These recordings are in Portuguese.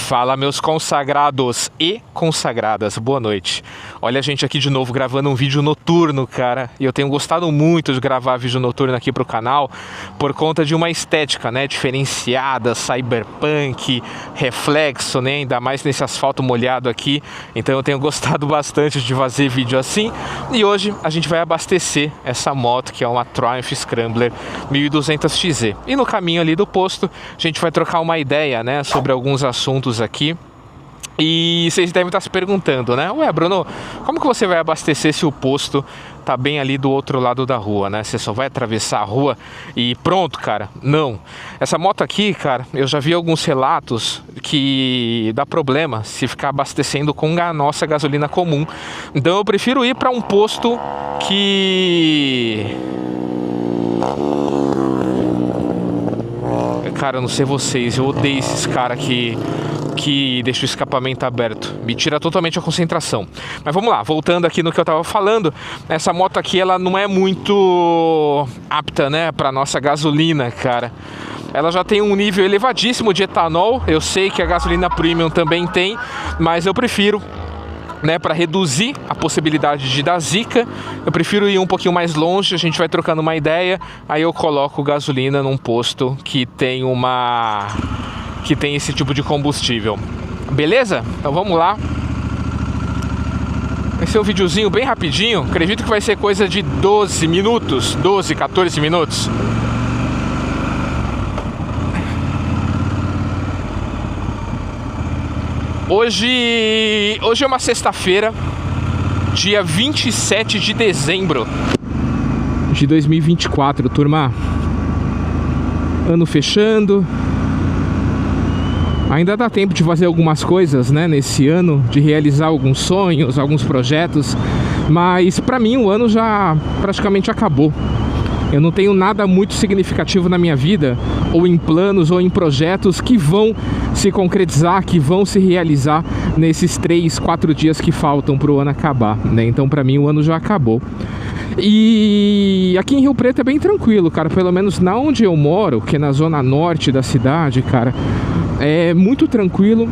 Fala, meus consagrados e consagradas, boa noite. Olha a gente aqui de novo gravando um vídeo noturno, cara. E eu tenho gostado muito de gravar vídeo noturno aqui pro canal por conta de uma estética, né, diferenciada, cyberpunk, reflexo, né, ainda mais nesse asfalto molhado aqui. Então eu tenho gostado bastante de fazer vídeo assim. E hoje a gente vai abastecer essa moto, que é uma Triumph Scrambler 1200XZ. E no caminho ali do posto, a gente vai trocar uma ideia, né, sobre alguns assuntos aqui. E vocês devem estar se perguntando, né? Ué, Bruno, como que você vai abastecer se o posto tá bem ali do outro lado da rua, né? Você só vai atravessar a rua e pronto, cara? Não. Essa moto aqui, cara, eu já vi alguns relatos que dá problema se ficar abastecendo com a nossa gasolina comum. Então eu prefiro ir para um posto que... Cara, eu não sei vocês, eu odeio esses caras que deixa o escapamento aberto, me tira totalmente a concentração. Mas vamos lá, voltando aqui no que eu tava falando, essa moto aqui ela não é muito apta, né, para nossa gasolina, cara. Ela já tem um nível elevadíssimo de etanol, eu sei que a gasolina premium também tem, mas eu prefiro, né, para reduzir a possibilidade de dar zica, eu prefiro ir um pouquinho mais longe. A gente vai trocando uma ideia, aí eu coloco gasolina num posto que tem esse tipo de combustível. Beleza? Então vamos lá. Vai ser um videozinho bem rapidinho, acredito que vai ser coisa de 12 minutos, 12, 14 minutos. Hoje é uma sexta-feira, dia 27 de dezembro de 2024, turma. Ano fechando. Ainda dá tempo de fazer algumas coisas, né, nesse ano, de realizar alguns sonhos, alguns projetos. Mas pra mim o ano já praticamente acabou. Eu não tenho nada muito significativo na minha vida, ou em planos, ou em projetos que vão se concretizar, que vão se realizar nesses 3, 4 dias que faltam para o ano acabar, né? Então, para mim, o ano já acabou. E aqui em Rio Preto é bem tranquilo, cara. Pelo menos na onde eu moro, que é na zona norte da cidade, cara, é muito tranquilo.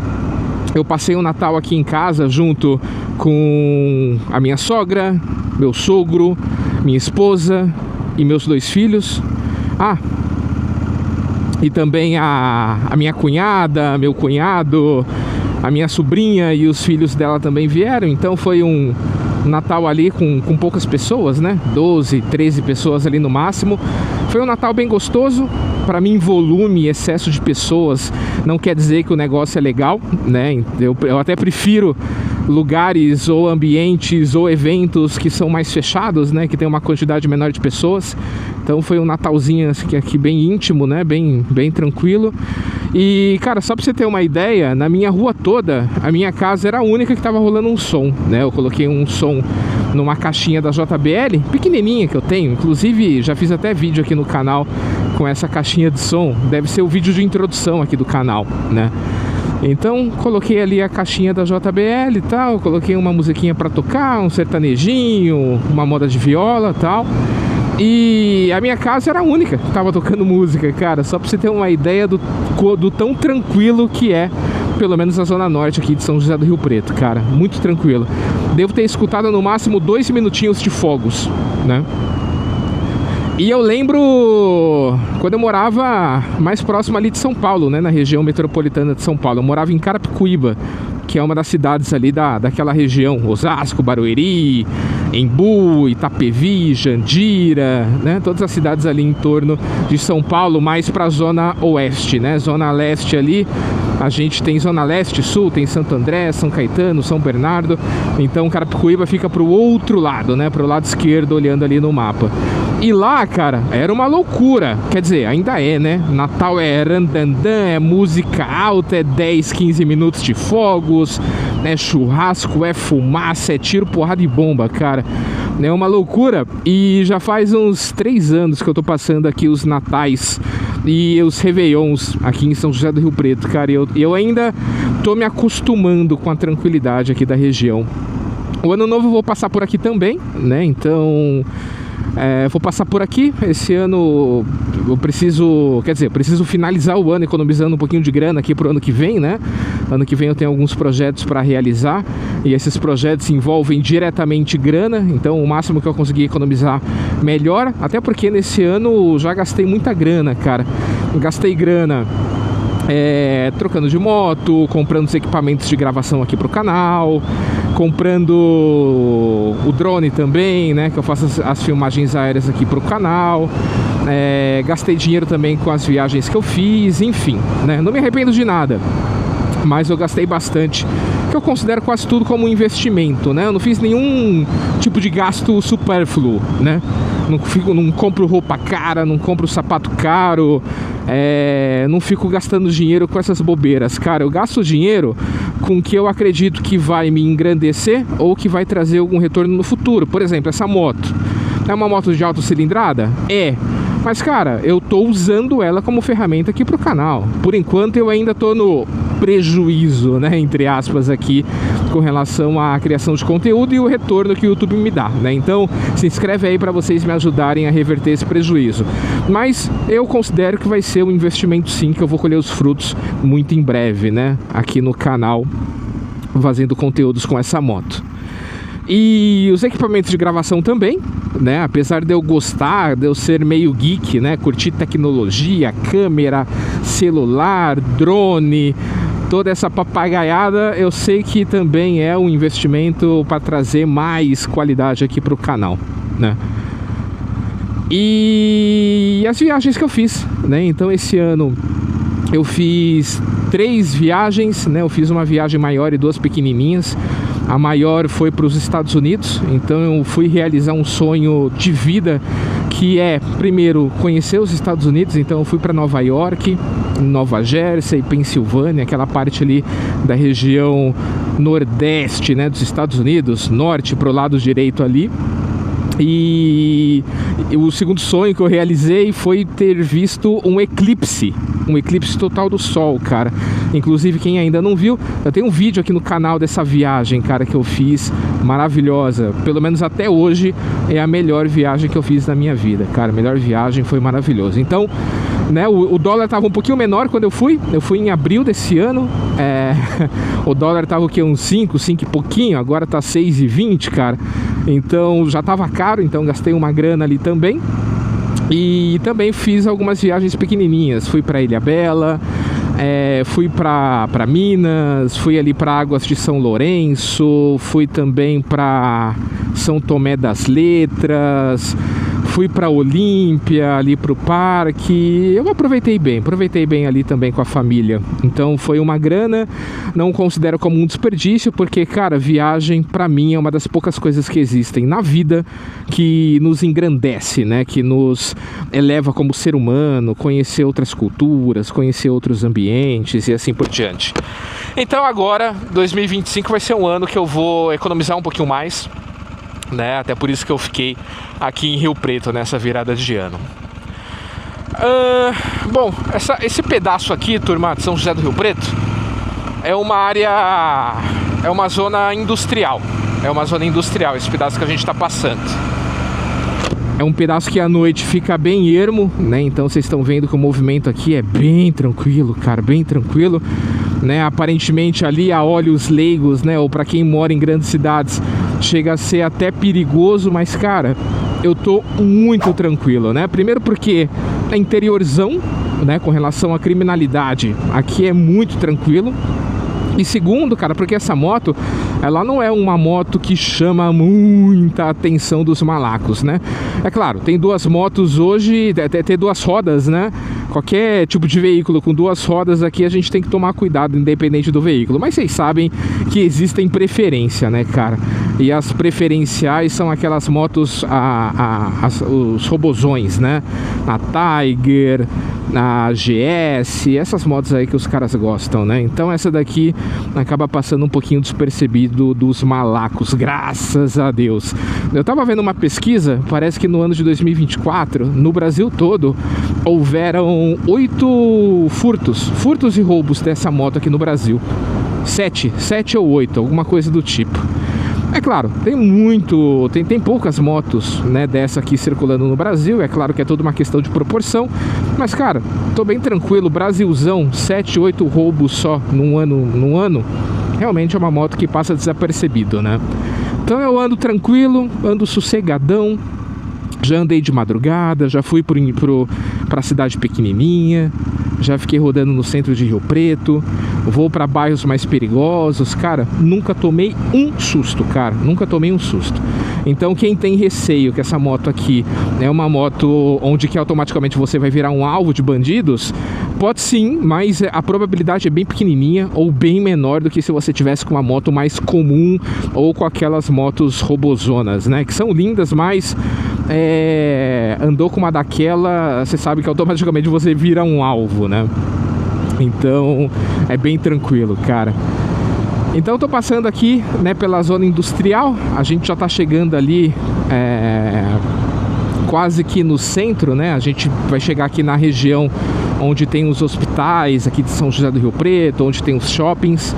Eu passei o Natal aqui em casa junto com a minha sogra, meu sogro, minha esposa e meus 2 filhos. E também a minha cunhada, meu cunhado, a minha sobrinha e os filhos dela também vieram. Então foi um Natal ali com poucas pessoas, né? 12, 13 pessoas ali no máximo. Foi um Natal bem gostoso. Para mim, volume e excesso de pessoas não quer dizer que o negócio é legal, né? Eu até prefiro lugares ou ambientes ou eventos que são mais fechados, né, que tem uma quantidade menor de pessoas. Então foi um Natalzinho aqui bem íntimo, né, bem tranquilo. E, cara, só pra você ter uma ideia, na minha rua toda, a minha casa era a única que tava rolando um som, né? Eu coloquei um som numa caixinha da JBL, pequenininha que eu tenho. Inclusive, já fiz até vídeo aqui no canal com essa caixinha de som. Deve ser o vídeo de introdução aqui do canal, né? Então coloquei ali a caixinha da JBL e tal, coloquei uma musiquinha pra tocar, um sertanejinho, uma moda de viola e tal. E a minha casa era a única que tava tocando música, cara. Só pra você ter uma ideia do tão tranquilo que é, pelo menos a zona norte aqui de São José do Rio Preto, cara. Muito tranquilo. Devo ter escutado no máximo 2 minutinhos de fogos, né? E eu lembro quando eu morava mais próximo ali de São Paulo, né, na região metropolitana de São Paulo. Eu morava em Carapicuíba, que é uma das cidades ali daquela região. Osasco, Barueri, Embu, Itapevi, Jandira, né, todas as cidades ali em torno de São Paulo, mais para a zona oeste, né, zona leste ali. A gente tem zona leste, sul, tem Santo André, São Caetano, São Bernardo. Então Carapicuíba fica pro outro lado, né, pro lado esquerdo, olhando ali no mapa. E lá, cara, era uma loucura. Quer dizer, ainda é, né? Natal é randandã, é música alta, é 10, 15 minutos de fogos, é churrasco, é fumaça, é tiro, porrada e bomba, cara. É uma loucura. E já faz uns 3 anos que eu tô passando aqui os natais e os réveillons aqui em São José do Rio Preto, cara. E eu ainda tô me acostumando com a tranquilidade aqui da região. O ano novo eu vou passar por aqui também, né? Então Vou passar por aqui. Esse ano eu preciso finalizar o ano economizando um pouquinho de grana aqui pro ano que vem, né? Ano que vem eu tenho alguns projetos para realizar e esses projetos envolvem diretamente grana, então o máximo que eu conseguir economizar, melhor. Até porque nesse ano já gastei muita grana, cara. Gastei grana trocando de moto, comprando os equipamentos de gravação aqui pro canal, comprando o drone também, né, que eu faço as filmagens aéreas aqui pro canal. Gastei dinheiro também com as viagens que eu fiz, enfim, né, não me arrependo de nada, mas eu gastei bastante, que eu considero quase tudo como um investimento, né? Eu não fiz nenhum tipo de gasto supérfluo, né? Não compro roupa cara, não compro sapato caro, não fico gastando dinheiro com essas bobeiras, cara. Eu gasto dinheiro com o que eu acredito que vai me engrandecer ou que vai trazer algum retorno no futuro. Por exemplo, essa moto é uma moto de alta cilindrada? Mas, cara, eu tô usando ela como ferramenta aqui pro canal. Por enquanto eu ainda tô no prejuízo, né, entre aspas aqui, com relação à criação de conteúdo e o retorno que o YouTube me dá, né? Então se inscreve aí para vocês me ajudarem a reverter esse prejuízo. Mas eu considero que vai ser um investimento sim, que eu vou colher os frutos muito em breve, né, aqui no canal, fazendo conteúdos com essa moto. E os equipamentos de gravação também, né? Apesar de eu gostar, de eu ser meio geek, né? Curtir tecnologia, câmera, celular, drone, toda essa papagaiada, eu sei que também é um investimento para trazer mais qualidade aqui para o canal, né? E as viagens que eu fiz, né? Então esse ano eu fiz 3 viagens, né? Eu fiz uma viagem maior e 2 pequenininhas. A maior foi para os Estados Unidos, então eu fui realizar um sonho de vida, que é, primeiro, conhecer os Estados Unidos. Então eu fui para Nova York, Nova Jersey, Pensilvânia, aquela parte ali da região nordeste, né, dos Estados Unidos, norte para o lado direito ali. E o segundo sonho que eu realizei foi ter visto um eclipse total do Sol, cara. Inclusive, quem ainda não viu, eu tenho um vídeo aqui no canal dessa viagem, cara, que eu fiz, maravilhosa. Pelo menos até hoje é a melhor viagem que eu fiz na minha vida, cara. A melhor viagem, foi maravilhoso. Então, né, o dólar estava um pouquinho menor quando eu fui em abril desse ano. O dólar estava o que, uns 5 e pouquinho, agora tá 6,20, cara. Então já estava caro, então gastei uma grana ali também. E também fiz algumas viagens pequenininhas. Fui para Ilhabela, fui para Minas, fui ali para Águas de São Lourenço, fui também para São Tomé das Letras, fui para Olímpia, ali para o parque. Eu aproveitei bem ali também com a família. Então foi uma grana, não considero como um desperdício, porque, cara, viagem para mim é uma das poucas coisas que existem na vida que nos engrandece, né? Que nos eleva como ser humano, conhecer outras culturas, conhecer outros ambientes e assim por diante. Então agora, 2025 vai ser um ano que eu vou economizar um pouquinho mais, né? Até por isso que eu fiquei aqui em Rio Preto nessa virada de ano. Bom, esse pedaço aqui, turma, de São José do Rio Preto, é uma área, é uma zona industrial. Esse pedaço que a gente está passando. É um pedaço que à noite fica bem ermo, né? Então vocês estão vendo que o movimento aqui é bem tranquilo, cara, bem tranquilo, né? Aparentemente ali a olhos leigos, né? Ou para quem mora em grandes cidades, chega a ser até perigoso, mas, cara, eu tô muito tranquilo, né? Primeiro porque é interiorzão, né? Com relação à criminalidade, aqui é muito tranquilo. E segundo, cara, porque essa moto, ela não é uma moto que chama muita atenção dos malacos, né? É claro, tem 2 motos hoje, ter 2 rodas, né? Qualquer tipo de veículo com 2 rodas aqui a gente tem que tomar cuidado, independente do veículo. Mas vocês sabem que existem preferência, né, cara? E as preferenciais são aquelas motos, os robozões, né? A Tiger, a GS, essas motos aí que os caras gostam, né? Então essa daqui acaba passando um pouquinho despercebido dos malacos, graças a Deus. Eu tava vendo uma pesquisa, parece que no ano de 2024, no Brasil todo, houveram 8 furtos e roubos dessa moto aqui no Brasil. 7 ou 8, alguma coisa do tipo. É claro, tem poucas motos, né, dessa aqui circulando no Brasil. É claro que é toda uma questão de proporção, mas cara, tô bem tranquilo. Brasilzão, 7, 8 roubos só num ano, realmente é uma moto que passa desapercebido, né? Então eu ando tranquilo, ando sossegadão. Já andei de madrugada, já fui pra cidade pequenininha, já fiquei rodando no centro de Rio Preto, vou para bairros mais perigosos, cara, nunca tomei um susto, cara, nunca tomei um susto. Então quem tem receio que essa moto aqui é uma moto onde que automaticamente você vai virar um alvo de bandidos, pode sim, mas a probabilidade é bem pequenininha ou bem menor do que se você tivesse com uma moto mais comum ou com aquelas motos robozonas, né, que são lindas, mas andou com uma daquela, você sabe que automaticamente você vira um alvo, né? Então é bem tranquilo, cara. Então eu tô passando aqui, né, pela zona industrial. A gente já tá chegando ali quase que no centro, né? A gente vai chegar aqui na região onde tem os hospitais aqui de São José do Rio Preto, onde tem os shoppings.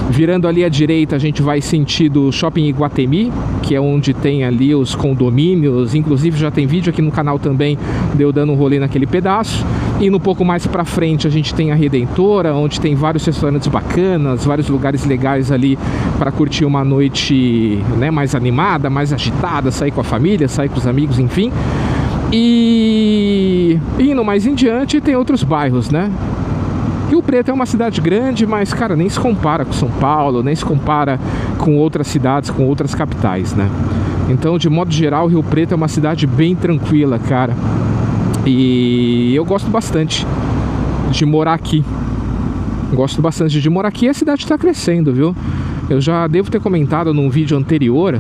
Virando ali à direita, a gente vai sentido Shopping Iguatemi, que é onde tem ali os condomínios. Inclusive já tem vídeo aqui no canal também de eu dando um rolê naquele pedaço. E um pouco mais pra frente a gente tem a Redentora, onde tem vários restaurantes bacanas, vários lugares legais ali para curtir uma noite, né, mais animada, mais agitada, sair com a família, sair com os amigos, enfim. E indo mais em diante tem outros bairros, né? Rio Preto é uma cidade grande, mas, cara, nem se compara com São Paulo, nem se compara com outras cidades, com outras capitais, né? Então, de modo geral, Rio Preto é uma cidade bem tranquila, cara. E eu gosto bastante de morar aqui. Gosto bastante de morar aqui e a cidade está crescendo, viu? Eu já devo ter comentado num vídeo anterior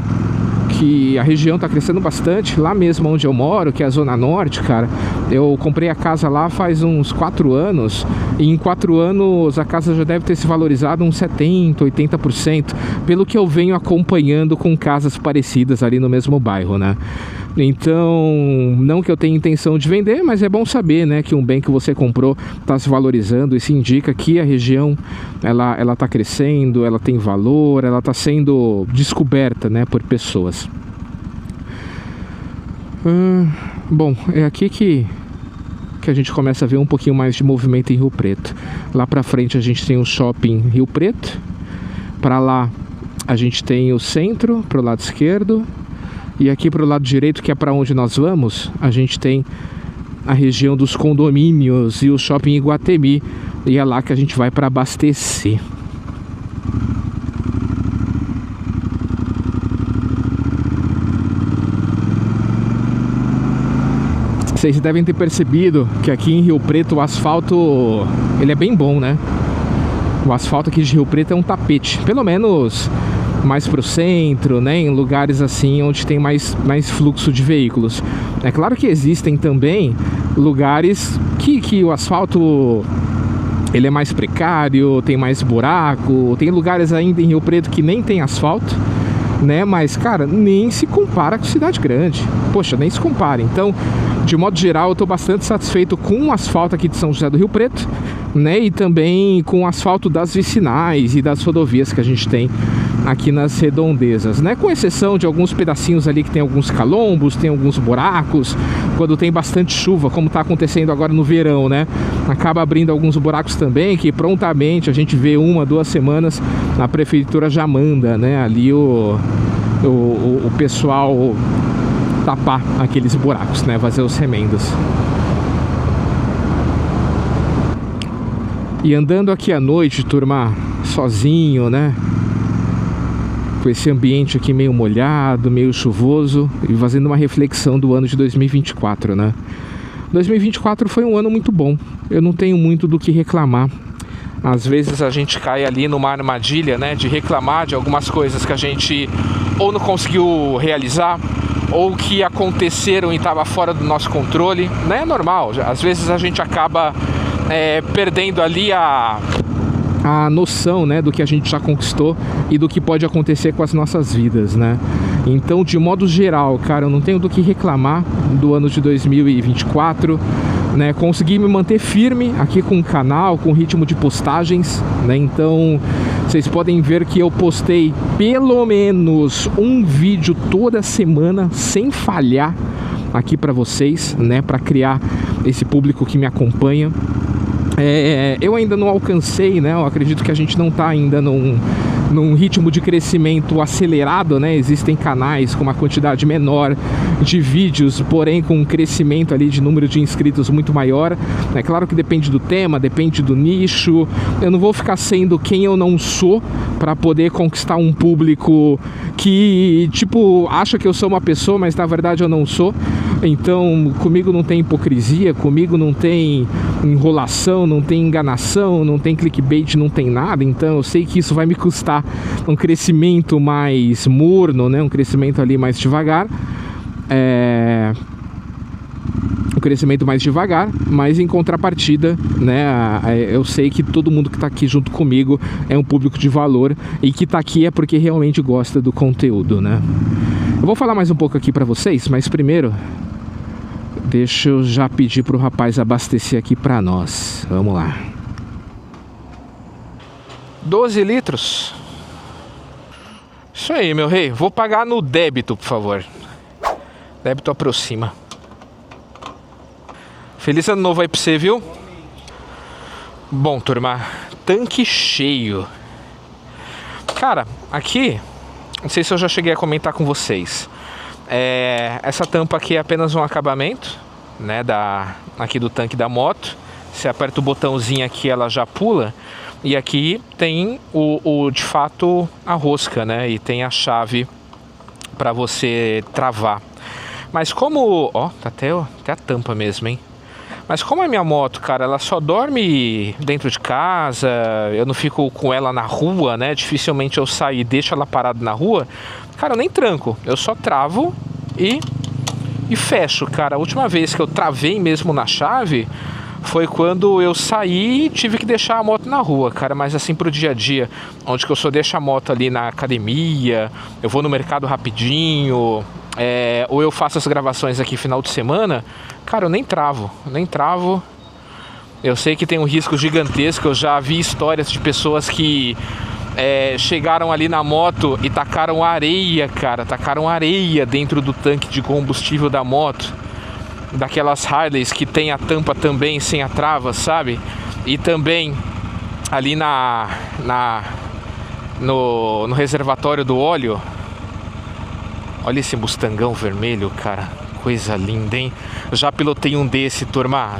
que a região tá crescendo bastante. Lá mesmo onde eu moro, que é a Zona Norte, cara, eu comprei a casa lá faz uns 4 anos. E em 4 anos a casa já deve ter se valorizado uns 70%, 80%, pelo que eu venho acompanhando com casas parecidas ali no mesmo bairro, né? Então, não que eu tenha intenção de vender, mas é bom saber, né, que um bem que você comprou está se valorizando. Isso indica que a região ela tá crescendo, ela tem valor, ela está sendo descoberta, né, por pessoas. Bom, é aqui que a gente começa a ver um pouquinho mais de movimento em Rio Preto. Lá pra frente a gente tem o shopping Rio Preto. Pra lá a gente tem o centro, pro lado esquerdo. E aqui pro lado direito, que é para onde nós vamos, a gente tem a região dos condomínios e o shopping Iguatemi. E é lá que a gente vai para abastecer. Vocês devem ter percebido que aqui em Rio Preto o asfalto, ele é bem bom, né? O asfalto aqui de Rio Preto é um tapete, pelo menos mais pro centro, né, em lugares assim onde tem mais fluxo de veículos. É claro que existem também lugares que o asfalto ele é mais precário, tem mais buraco, tem lugares ainda em Rio Preto que nem tem asfalto, né, mas cara, nem se compara com cidade grande. Poxa, nem se compara. Então, de modo geral, eu tô bastante satisfeito com o asfalto aqui de São José do Rio Preto, né, e também com o asfalto das vicinais e das rodovias que a gente tem aqui nas redondezas, né? Com exceção de alguns pedacinhos ali que tem alguns calombos, tem alguns buracos, quando tem bastante chuva, como está acontecendo agora no verão, né? Acaba abrindo alguns buracos também, que prontamente a gente vê 1, 2 semanas, a prefeitura já manda, né, ali o pessoal tapar aqueles buracos, né? Fazer os remendos. E andando aqui à noite, turma, sozinho, né? Com esse ambiente aqui meio molhado, meio chuvoso, e fazendo uma reflexão do ano de 2024, né? 2024 foi um ano muito bom, eu não tenho muito do que reclamar. Às vezes a gente cai ali numa armadilha, né, de reclamar de algumas coisas que a gente ou não conseguiu realizar, ou que aconteceram e estava fora do nosso controle, né? É normal, às vezes a gente acaba perdendo ali a noção, né, do que a gente já conquistou e do que pode acontecer com as nossas vidas, né? Então, de modo geral, cara, eu não tenho do que reclamar do ano de 2024, né? Consegui me manter firme aqui com o canal, com o ritmo de postagens, né? Então, vocês podem ver que eu postei pelo menos um vídeo toda semana, sem falhar, aqui para vocês, né, para criar esse público que me acompanha. Eu ainda não alcancei, né, eu acredito que a gente não está ainda num ritmo de crescimento acelerado, né? Existem canais com uma quantidade menor de vídeos, porém com um crescimento ali de número de inscritos muito maior. É claro que depende do tema, depende do nicho. Eu não vou ficar sendo quem eu não sou para poder conquistar um público que, tipo, acha que eu sou uma pessoa, mas na verdade eu não sou. Então, comigo não tem hipocrisia, comigo não tem enrolação, não tem enganação, não tem clickbait, não tem nada. Então eu sei que isso vai me custar um crescimento mais morno, né? Um crescimento ali mais devagar. Um crescimento mais devagar, mas em contrapartida, né, eu sei que todo mundo que está aqui junto comigo é um público de valor e que está aqui é porque realmente gosta do conteúdo, né? Eu vou falar mais um pouco aqui para vocês, mas primeiro deixa eu já pedir para o rapaz abastecer aqui para nós. Vamos lá. 12 litros. Isso aí, meu rei. Vou pagar no débito, por favor. Débito aproxima. Feliz ano novo aí pra você, viu? Bom, turma, tanque cheio. Cara, aqui, não sei se eu já cheguei a comentar com vocês. Essa tampa aqui é apenas um acabamento, né, aqui do tanque da moto. Você aperta o botãozinho aqui, ela já pula. E aqui tem de fato a rosca, né? E tem a chave para você travar. Mas como... Ó, tá até a tampa mesmo, hein? Mas como a minha moto, cara, ela só dorme dentro de casa, eu não fico com ela na rua, né? Dificilmente eu saio e deixo ela parada na rua. Cara, eu nem tranco, eu só travo e fecho, cara. A última vez que eu travei mesmo na chave foi quando eu saí e tive que deixar a moto na rua, cara. Mas assim pro dia a dia, onde que eu só deixo a moto ali na academia, eu vou no mercado rapidinho, ou eu faço as gravações aqui final de semana, cara, eu nem travo. Eu sei que tem um risco gigantesco, eu já vi histórias de pessoas que chegaram ali na moto e tacaram areia, cara, dentro do tanque de combustível da moto, daquelas Harleys que tem a tampa também sem a trava, sabe? E também ali no reservatório do óleo. Olha esse Mustangão vermelho, cara, coisa linda, hein? Já pilotei um desse, turma,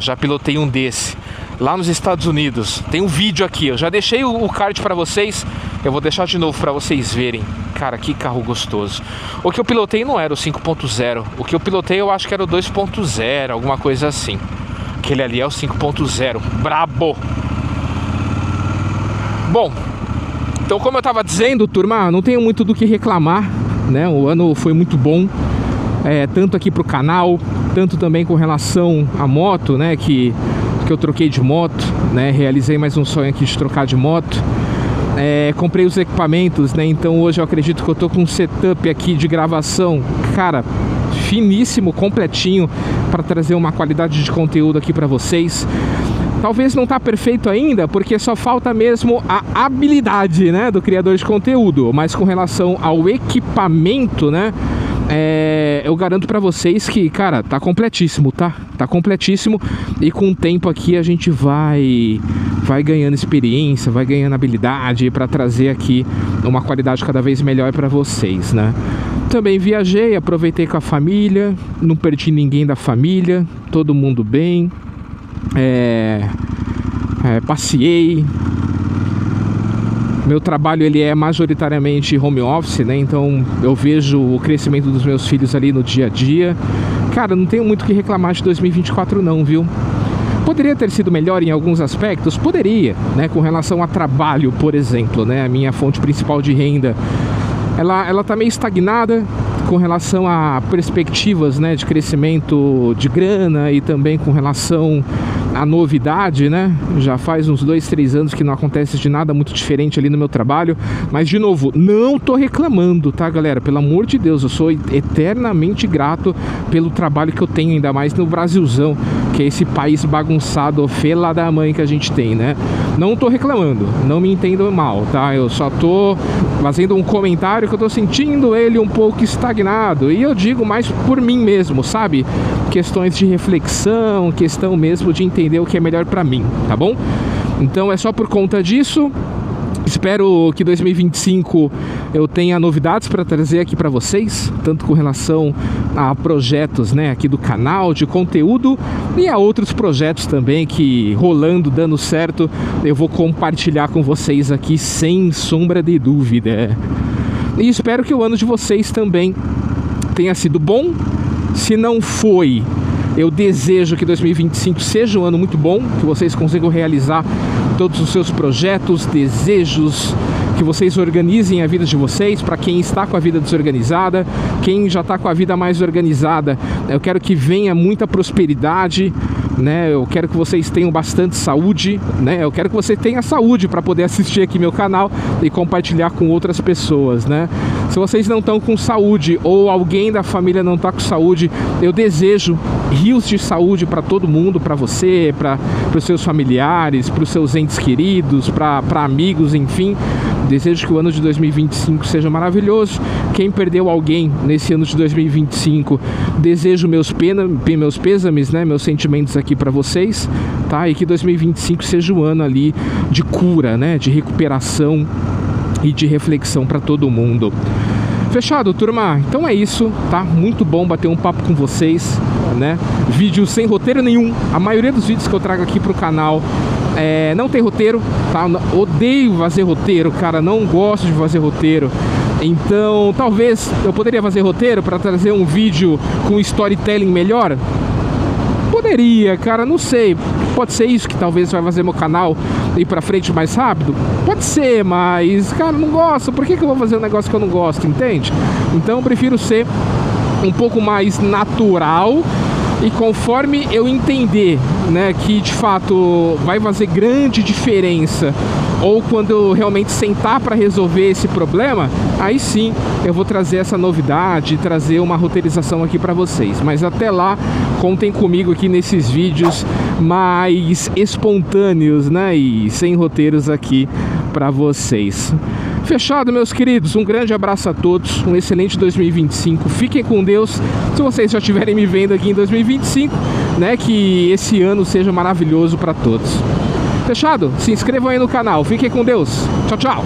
lá nos Estados Unidos. Tem um vídeo aqui, eu já deixei o card pra vocês, eu vou deixar de novo pra vocês verem. Cara, que carro gostoso. O que eu pilotei não era o 5.0, o que eu pilotei eu acho que era o 2.0, alguma coisa assim. Aquele ali é o 5.0, brabo! Bom, então como eu tava dizendo, turma, não tenho muito do que reclamar, né? O ano foi muito bom, tanto aqui pro canal, tanto também com relação à moto, né? Que eu troquei de moto, né? Realizei mais um sonho aqui de trocar de moto. Comprei os equipamentos, né? Então hoje eu acredito que eu tô com um setup aqui de gravação, cara, finíssimo, completinho, para trazer uma qualidade de conteúdo aqui para vocês. Talvez não tá perfeito ainda, porque só falta mesmo a habilidade, né, do criador de conteúdo. Mas com relação ao equipamento, né, eu garanto pra vocês que, cara, tá completíssimo, tá? Tá completíssimo. E com o tempo aqui a gente vai ganhando experiência, vai ganhando habilidade pra trazer aqui uma qualidade cada vez melhor pra vocês, né? Também viajei, aproveitei com a família, não perdi ninguém da família, todo mundo bem. Passeei. Meu trabalho ele é majoritariamente home office, né? Então eu vejo o crescimento dos meus filhos ali no dia a dia. Cara, não tenho muito o que reclamar de 2024 não, viu? Poderia ter sido melhor em alguns aspectos? Poderia, né? Com relação a trabalho, por exemplo, né? A minha fonte principal de renda, ela tá meio estagnada com relação a perspectivas, né, de crescimento de grana e também com relação a novidade, né? Já faz uns 2, 3 anos que não acontece de nada muito diferente ali no meu trabalho. Mas, de novo, não tô reclamando, tá, galera? Pelo amor de Deus, eu sou eternamente grato pelo trabalho que eu tenho, ainda mais no Brasilzão, que é esse país bagunçado, fela da mãe que a gente tem, né? Não tô reclamando, não me entendam mal, tá? Eu só tô fazendo um comentário que eu tô sentindo ele um pouco estagnado. E eu digo mais por mim mesmo, sabe? Questões de reflexão, questão mesmo de entender o que é melhor pra mim, tá bom? Então é só por conta disso. Espero que 2025 eu tenha novidades para trazer aqui para vocês, tanto com relação a projetos, né, aqui do canal, de conteúdo, e a outros projetos também que, rolando, dando certo, eu vou compartilhar com vocês aqui sem sombra de dúvida. E espero que o ano de vocês também tenha sido bom. Se não foi, eu desejo que 2025 seja um ano muito bom, que vocês consigam realizar todos os seus projetos, desejos, que vocês organizem a vida de vocês. Para quem está com a vida desorganizada, quem já está com a vida mais organizada, eu quero que venha muita prosperidade, né? Eu quero que vocês tenham bastante saúde, né? Eu quero que você tenha saúde para poder assistir aqui meu canal e compartilhar com outras pessoas, né? Se vocês não estão com saúde ou alguém da família não está com saúde, eu desejo rios de saúde para todo mundo, para você, para os seus familiares, para os seus entes queridos, para amigos, enfim. Desejo que o ano de 2025 seja maravilhoso. Quem perdeu alguém nesse ano de 2025, desejo meus pêsames, né, meus sentimentos aqui para vocês, tá? E que 2025 seja um ano ali de cura, né, de recuperação e de reflexão para todo mundo. Fechado, turma? Então é isso, tá? Muito bom bater um papo com vocês, né? Vídeo sem roteiro nenhum. A maioria dos vídeos que eu trago aqui pro canal não tem roteiro, tá? Odeio fazer roteiro, cara. Não gosto de fazer roteiro. Então, talvez eu poderia fazer roteiro para trazer um vídeo com storytelling melhor? Poderia, cara, não sei. Pode ser isso que talvez vai fazer meu canal ir pra frente mais rápido? Pode ser, mas, cara, não gosto. Por que eu vou fazer um negócio que eu não gosto, entende? Então eu prefiro ser um pouco mais natural. E conforme eu entender, né, que de fato vai fazer grande diferença, ou quando eu realmente sentar para resolver esse problema, aí sim eu vou trazer essa novidade, trazer uma roteirização aqui para vocês. Mas até lá, contem comigo aqui nesses vídeos mais espontâneos, né, e sem roteiros aqui para vocês. Fechado, meus queridos, um grande abraço a todos, um excelente 2025, fiquem com Deus. Se vocês já estiverem me vendo aqui em 2025, né, que esse ano seja maravilhoso para todos. Fechado? Se inscrevam aí no canal, fiquem com Deus, tchau, tchau!